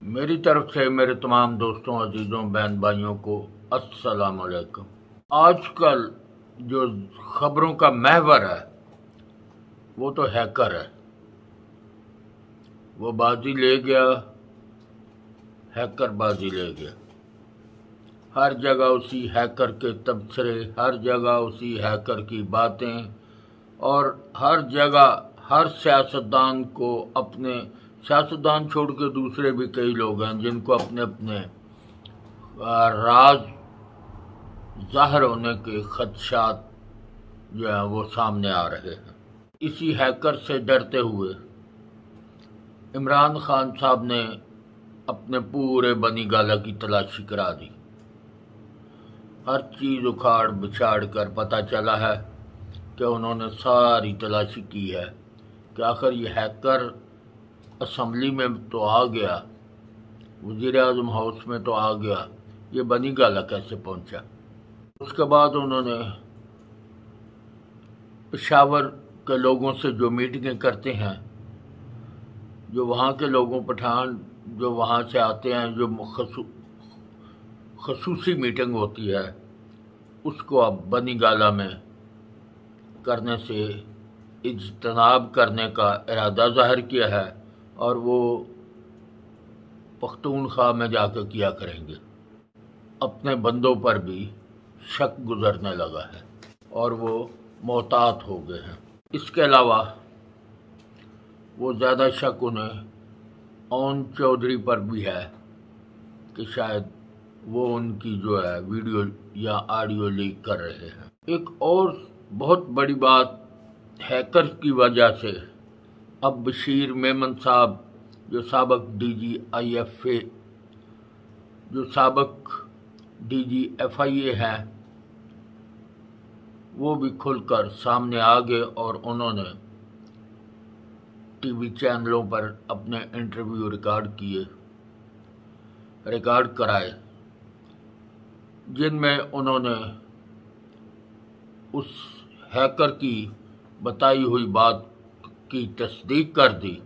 मेरी तरफ से मेरे तमाम दोस्तों, अजीज़ों, बहन भाइयों को अस्सलाम वालेकुम। आजकल जो खबरों का महवर है वो तो हैकर है। वो बाजी ले गया, हैकर बाजी ले गया। हर जगह उसी हैकर के तबसरे, हर जगह उसी हैकर की बातें, और हर जगह हर सियासतदान को अपने सियासतदान छोड़ के दूसरे भी कई लोग हैं जिनको अपने अपने राज ज़ाहिर होने के खदशात जो हैं वो सामने आ रहे हैं। इसी हैकर से डरते हुए इमरान खान साहब ने अपने पूरे बनी गाला की तलाशी करा दी। हर चीज़ उखाड़ बिछाड़ कर पता चला है कि उन्होंने सारी तलाशी की है कि आखिर ये हैकर असम्बली में तो आ गया, वज़ीर-ए-आज़म हाउस में तो आ गया, ये बनी गाला कैसे पहुंचा। उसके बाद उन्होंने पेशावर के लोगों से जो मीटिंगें करते हैं, जो वहाँ के लोगों पठान जो वहाँ से आते हैं, जो खसूसी मीटिंग होती है, उसको अब बनी गाला में करने से इज्तनाब करने का इरादा ज़ाहिर किया है और वो पख्तूनख्वा में जाकर किया करेंगे। अपने बंदों पर भी शक गुजरने लगा है और वो मोहतात हो गए हैं। इसके अलावा वो ज़्यादा शक उन्हें ओन चौधरी पर भी है कि शायद वो उनकी जो है वीडियो या ऑडियो लीक कर रहे हैं। एक और बहुत बड़ी बात, हैकर की वजह से अब बशीर मेमन साहब जो साबक DG IFA, जो साबक DG FIA हैं, वो भी खुलकर सामने आ गए और उन्होंने टीवी चैनलों पर अपने इंटरव्यू रिकॉर्ड कराए, जिनमें उन्होंने उस हैकर की बताई हुई बात की तस्दीक कर दी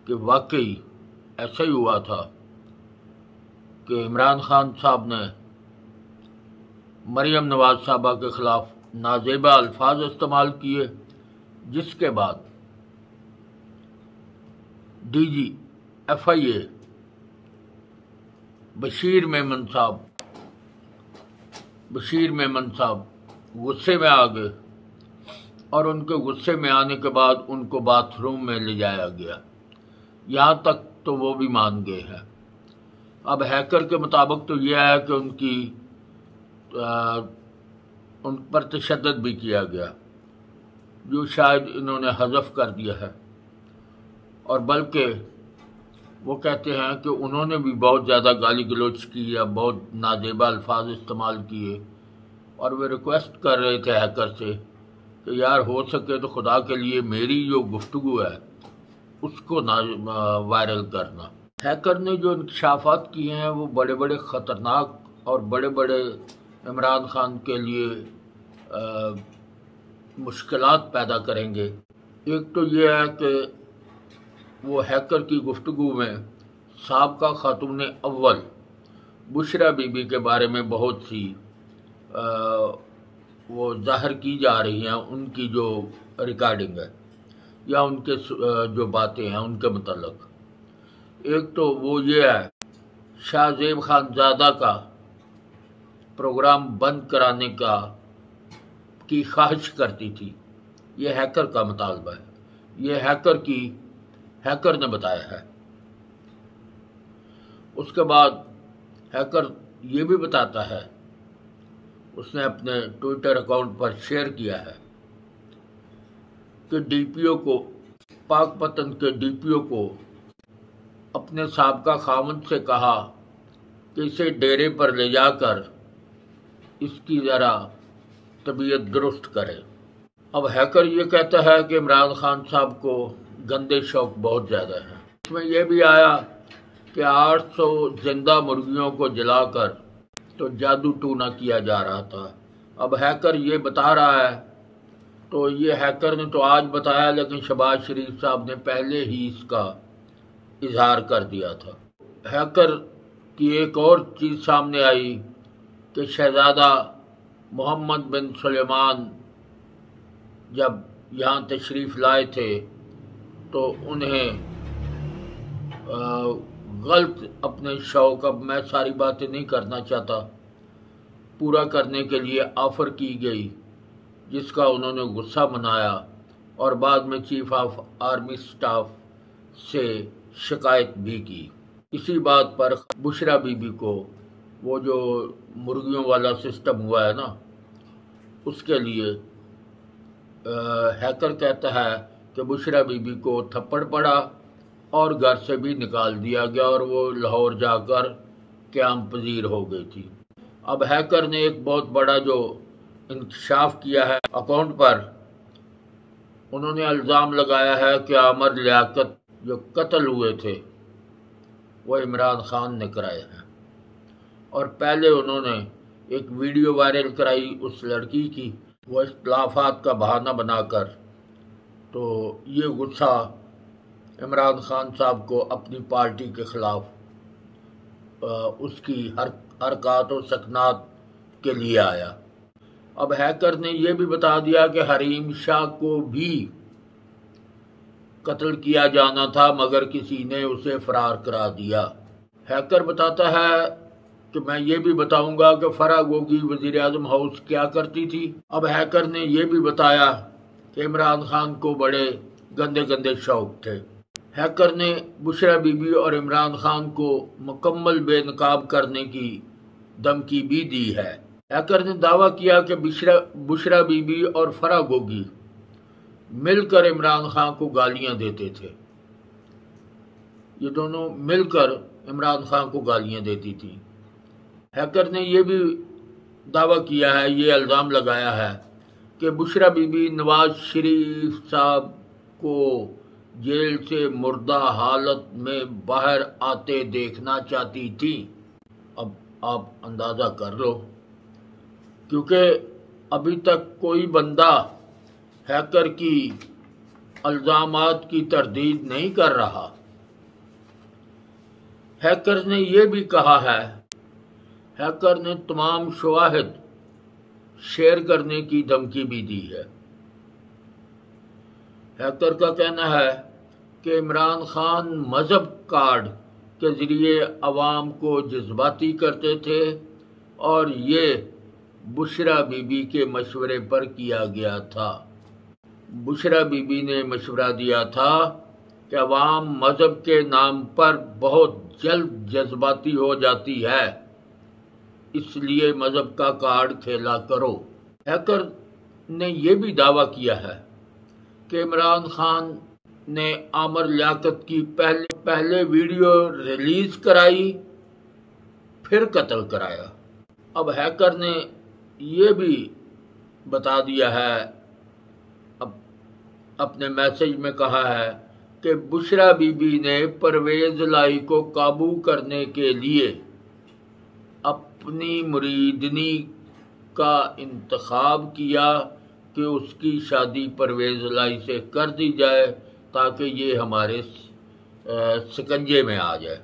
कि वाकई ऐसा ही हुआ था कि इमरान खान साहब ने मरियम नवाज साहबा के ख़िलाफ़ नाजेबा अल्फाज इस्तेमाल किए, जिसके बाद DG FIA बशीर मेमन साहब गुस्से में आ गए और उनके गुस्से में आने के बाद उनको बाथरूम में ले जाया गया। यहाँ तक तो वो भी मान गए हैं। अब हैकर के मुताबिक तो यह है कि उन पर तशद्दुद भी किया गया, जो शायद इन्होंने हज़फ कर दिया है, और बल्कि वो कहते हैं कि उन्होंने भी बहुत ज़्यादा गाली गलौज की या बहुत नाजेबा अल्फाज इस्तेमाल किए, और वे रिक्वेस्ट कर रहे थे हैकर से कि यार हो सके तो खुदा के लिए मेरी जो गुफ्तगू है उसको ना वायरल करना। हैकर ने जो इंकशाफात किए हैं वो बड़े बड़े ख़तरनाक और बड़े बड़े इमरान खान के लिए मुश्किलात पैदा करेंगे। एक तो ये है कि वो हैकर की गुफ्तगू में साबका खातून अव्वल बुशरा बीबी के बारे में बहुत सी वो ज़ाहिर की जा रही हैं, उनकी जो रिकॉर्डिंग है या उनके जो बातें हैं उनके मतलब। एक तो वो ये है, शाहजेब खानज़ादा का प्रोग्राम बंद कराने की ख्वाहिश करती थी, ये हैकर का मुतालबा है, ये हैकर ने बताया है। उसके बाद हैकर ये भी बताता है, उसने अपने ट्विटर अकाउंट पर शेयर किया है कि DPO को, पाकपतन के DPO को अपने साबका खामन से कहा कि इसे डेरे पर ले जाकर इसकी ज़रा तबीयत दुरुस्त करे। अब हैकर ये कहता है कि इमरान खान साहब को गंदे शौक बहुत ज़्यादा हैं। इसमें यह भी आया कि 800 जिंदा मुर्गियों को जलाकर तो जादू टूना किया जा रहा था। अब हैकर ये बता रहा है, तो ये हैकर ने तो आज बताया, लेकिन शहबाज शरीफ साहब ने पहले ही इसका इजहार कर दिया था। हैकर की एक और चीज़ सामने आई कि शहज़ादा मोहम्मद बिन सुलेमान जब यहाँ तशरीफ़ लाए थे तो उन्हें गलत अपने शौक़, अब मैं सारी बातें नहीं करना चाहता, पूरा करने के लिए ऑफ़र की गई, जिसका उन्होंने गुस्सा मनाया और बाद में चीफ ऑफ आर्मी स्टाफ से शिकायत भी की। इसी बात पर बुशरा बीबी को, वो जो मुर्गियों वाला सिस्टम हुआ है ना, उसके लिए हैकर कहता है कि बुशरा बीबी को थप्पड़ पड़ा और घर से भी निकाल दिया गया और वो लाहौर जाकर क़याम पजीर हो गई थी। अब हैकर ने एक बहुत बड़ा जो इंकशाफ किया है अकाउंट पर, उन्होंने इल्ज़ाम लगाया है कि आमिर लियाकत जो कत्ल हुए थे वो इमरान खान ने कराए हैं। और पहले उन्होंने एक वीडियो वायरल कराई उस लड़की की, वो इख्तिलाफात का बहाना बनाकर। तो ये गुस्सा इमरान खान साहब को अपनी पार्टी के ख़िलाफ़ उसकी हरकत और सकनात के लिए आया। अब हैकर ने यह भी बता दिया कि हरीम शाह को भी कत्ल किया जाना था मगर किसी ने उसे फरार करा दिया। हैकर बताता है कि मैं ये भी बताऊंगा कि फराह गोगी वज़ीर आज़म हाउस क्या करती थी। अब हैकर ने यह भी बताया कि इमरान खान को बड़े गंदे गंदे शौक थे। हैकर ने बुशरा बीबी और इमरान खान को मुकम्मल बेनकाब करने की धमकी भी दी है। हैकर ने दावा किया कि बुशरा बीबी और फराह गोगी मिलकर इमरान खान को गालियां देते थे। ये दोनों मिलकर इमरान खान को गालियां देती थी। हैकर ने यह भी दावा किया है, ये इल्ज़ाम लगाया है कि बुशरा बीबी नवाज शरीफ साहब को जेल से मुर्दा हालत में बाहर आते देखना चाहती थी। अब आप अंदाज़ा कर लो, क्योंकि अभी तक कोई बंदा हैकर की इल्ज़ामात की तरदीद नहीं कर रहा। हैकर ने यह भी कहा है, हैकर ने तमाम शवाहिद शेयर करने की धमकी भी दी है। हैकर का कहना है कि इमरान खान मजहब कार्ड के ज़रिए अवाम को जज्बाती करते थे और ये बुशरा बीबी के मशवरे पर किया गया था। बुशरा बीबी ने मशवरा दिया था कि अवाम मजहब के नाम पर बहुत जल्द जज्बाती हो जाती है, इसलिए मजहब का कार्ड खेला करो। हैकर ने यह भी दावा किया है कि इमरान खान ने आमिर लियाकत की पहले वीडियो रिलीज कराई, फिर कत्ल कराया। अब हैकर ने यह भी बता दिया है, अब अपने मैसेज में कहा है कि बुशरा बीबी ने परवेज़ लाई को काबू करने के लिए अपनी मुरीदनी का इंतखाब किया कि उसकी शादी परवेज़ लाई से कर दी जाए ताकि ये हमारे शिकंजे में आ जाए।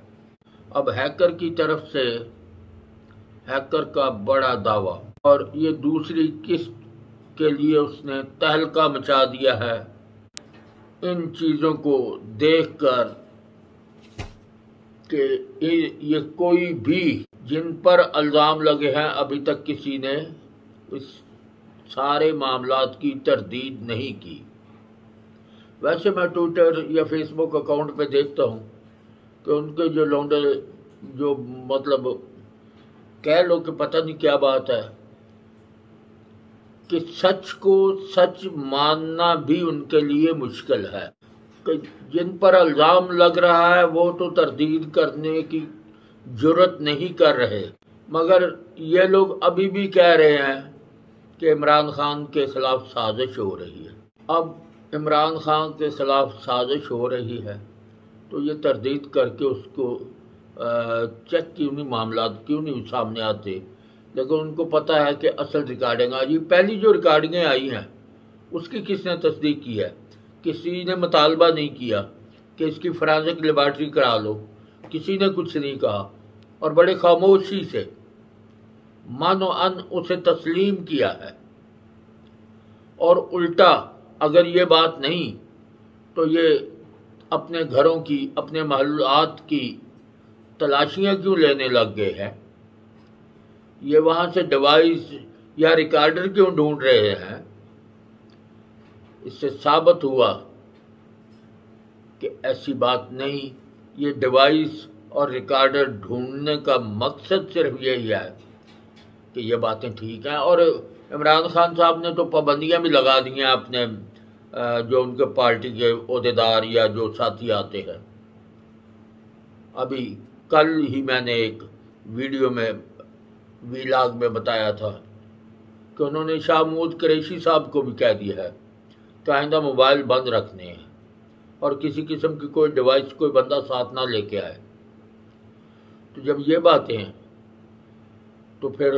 अब हैकर की तरफ से हैकर का बड़ा दावा, और ये दूसरी किस्त के लिए उसने तहलका मचा दिया है। इन चीज़ों को देखकर कि ये कोई भी जिन पर इल्ज़ाम लगे हैं, अभी तक किसी ने इस सारे मामलात की तरदीद नहीं की। वैसे मैं ट्विटर या फेसबुक अकाउंट पे देखता हूँ कि उनके जो लौंडे, जो मतलब कह लो कि पता नहीं क्या बात है, कि सच को सच मानना भी उनके लिए मुश्किल है। कि जिन पर इल्ज़ाम लग रहा है वो तो तरदीद करने की जुर्रत नहीं कर रहे, मगर ये लोग अभी भी कह रहे हैं कि इमरान खान के ख़िलाफ़ साजिश हो रही है। अब इमरान खान के ख़िलाफ़ साजिश हो रही है तो ये तरदीद करके उसको चेक क्यों नहीं, मामला क्यों नहीं सामने आते। लेकिन उनको पता है कि असल रिकॉर्डिंग आज, पहली जो रिकॉर्डिंगें आई हैं उसकी किसने तस्दीक की है? किसी ने मुतालबा नहीं किया कि इसकी फॉरेंसिक लेबॉरेटरी करा लो, किसी ने कुछ नहीं कहा और बड़े खामोशी से मानो अन उसे तस्लीम किया है। और उल्टा अगर ये बात नहीं तो ये अपने घरों की, अपने महल्लात की तलाशियां क्यों लेने लग गए हैं? ये वहां से डिवाइस या रिकॉर्डर क्यों ढूंढ रहे हैं? इससे साबित हुआ कि ऐसी बात नहीं। ये डिवाइस और रिकॉर्डर ढूंढने का मकसद सिर्फ यही है कि ये बातें ठीक हैं। और इमरान खान साहब ने तो पाबंदियां भी लगा दी हैं अपने जो उनके पार्टी के ओहदेदार या जो साथी आते हैं। अभी कल ही मैंने एक वीडियो में वीलॉग में बताया था कि उन्होंने शाह महमूद कुरैशी साहब को भी कह दिया है कि आइंदा मोबाइल बंद रखने हैं और किसी किस्म की कोई डिवाइस कोई बंदा साथ ना लेके आए। तो जब ये बातें हैं तो फिर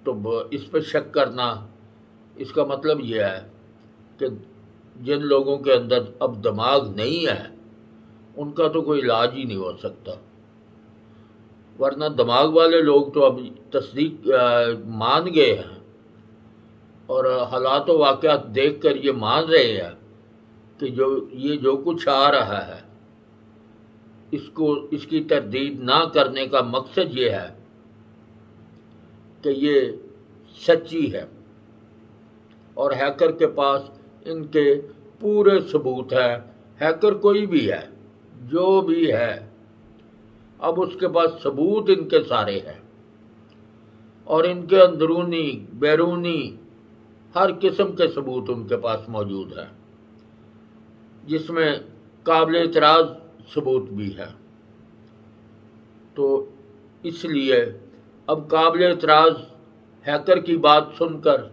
तो इस पर शक करना, इसका मतलब यह है कि जिन लोगों के अंदर अब दिमाग नहीं है उनका तो कोई इलाज ही नहीं हो सकता। वरना दिमाग वाले लोग तो अब तस्दीक मान गए हैं और हालात व वाक़यात देख कर ये मान रहे हैं कि जो कुछ आ रहा है इसकी तरदीद ना करने का मकसद ये है कि ये सच्ची है और हैकर के पास इनके पूरे सबूत हैं। हैकर कोई भी है, जो भी है, अब उसके पास सबूत इनके सारे हैं और इनके अंदरूनी बैरूनी हर किस्म के सबूत उनके पास मौजूद हैं, जिसमें काबिल एतराज़ सबूत भी है। तो इसलिए अब काबिल एतराज़ हैकर की बात सुनकर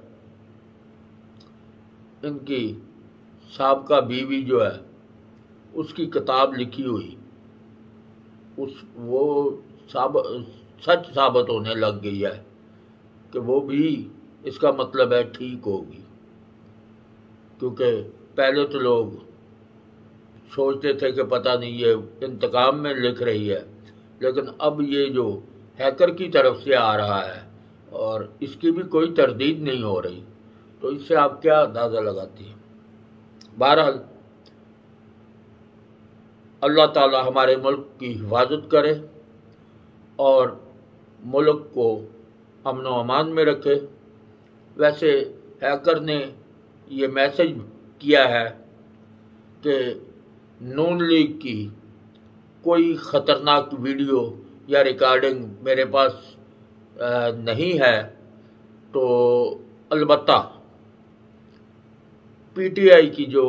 इनकी साबका बीवी जो है उसकी किताब लिखी हुई वो सच साबित होने लग गई है कि वो भी इसका मतलब है ठीक होगी। क्योंकि पहले तो लोग सोचते थे कि पता नहीं ये इंतकाम में लिख रही है, लेकिन अब ये जो हैकर की तरफ से आ रहा है और इसकी भी कोई तरदीद नहीं हो रही, तो इससे आप क्या अंदाज़ा लगाती हैं? बहरहाल अल्लाह ताला हमारे मुल्क की हिफाजत करे और मुल्क को अमन व अमान में रखे। वैसे हैकर ने ये मैसेज किया है कि नून लीग की कोई ख़तरनाक वीडियो या रिकॉर्डिंग मेरे पास नहीं है, तो अलबत्ता पीटीआई की जो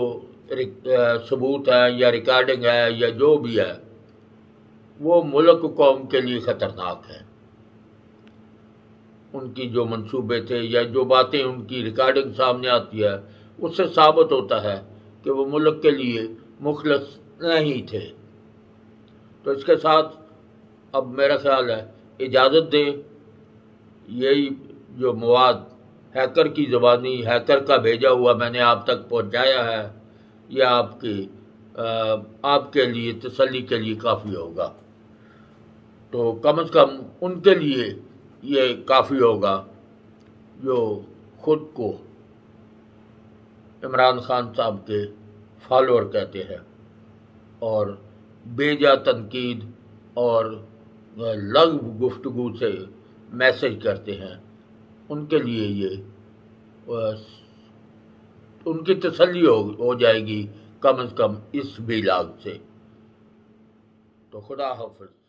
सबूत है या रिकॉर्डिंग है या जो भी है वो मुल्क कौम के लिए ख़तरनाक है। उनकी जो मंसूबे थे या जो बातें उनकी रिकॉर्डिंग सामने आती है उससे साबित होता है कि वो मुल्क के लिए मुखलस नहीं थे। तो इसके साथ अब मेरा ख्याल है इजाज़त दें। यही जो मवाद हैकर की ज़बानी हैकर का भेजा हुआ मैंने आप तक पहुंचाया है, यह आपके लिए तसल्ली के लिए काफ़ी होगा। तो कम से कम उनके लिए ये काफ़ी होगा जो ख़ुद को इमरान खान साहब के फॉलोअर कहते हैं और बेजा तनकीद और लग़्व गुफ्तगू से मैसेज करते हैं। उनके लिए ये उनकी तसल्ली हो जाएगी कम से कम इस वीलॉग से। तो खुदा हाफ़िज़।